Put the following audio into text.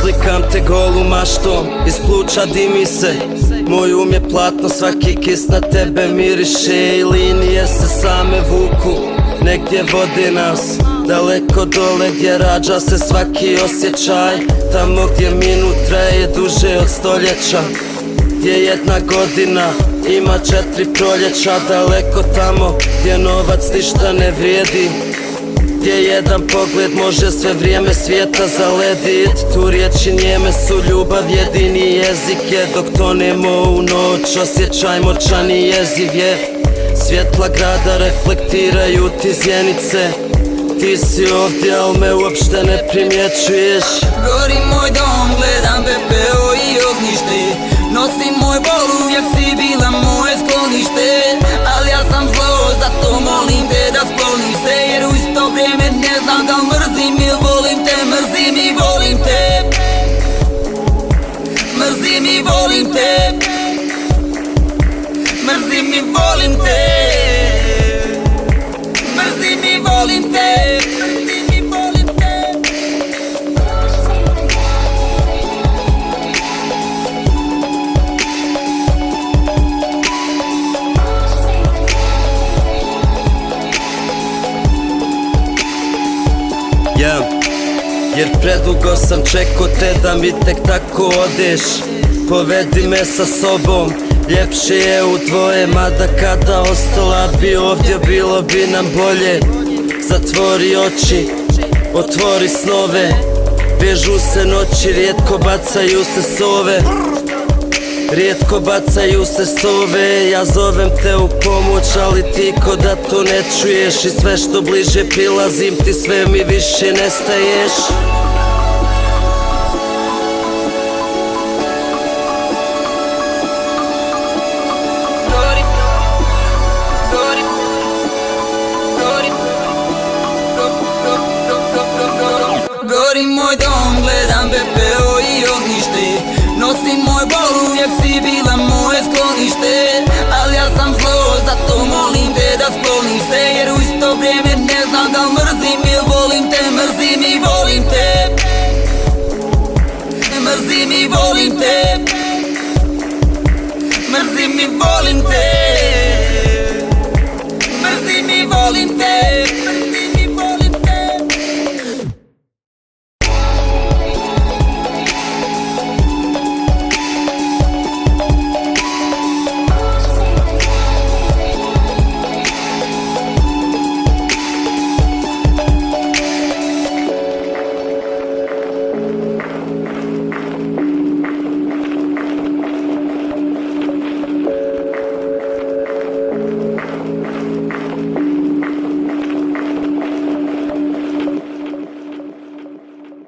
Slikam te golu maštom, iz pluća dimi se. Moj um je platno, svaki kis na tebe miriše. I linije se same vuku, negdje vodi nas daleko dole gdje rađa se svaki osjećaj. Tamo gdje minut traje duže od stoljeća, gdje jedna godina ima 4 proljeća. Daleko tamo gdje novac ništa ne vrijedi, gdje jedan pogled može sve vrijeme svijeta zaledit. Tu riječi njeme su ljubav, jedini jezik je. Dok tonemo u noć, osjećaj moćan i jeziv je. Svjetla grada reflektiraju ti zjenice. Ti si ovdje, al me uopšte ne primjećuješ. Gori moj dom, gledam pepeo i ognjište. Nosim moj bol, uvijek si bila moje sklonište. Ali ja sam zlo, zato molim te da skloniš se. Jer u isto vrijeme ne znam da mrzim ili volim te. Mrzim i volim te. Mrzim i volim te. Mrzim i volim te. Mrzim i volim te. Mrzim i volim te. Jer predugo sam čekao te da mi tek tako odeš. Povedi me sa sobom, ljepše je u dvoje. Mada kada ostala bi ovdje, bilo bi nam bolje. Zatvori oči, otvori snove. Vežu se noći, rijetko bacaju se sove. Rijetko bacaju se sove. Ja zovem te u pomoć, ali ti ko da to ne čuješ. I sve što bliže prilazim ti, sve mi više nestaješ.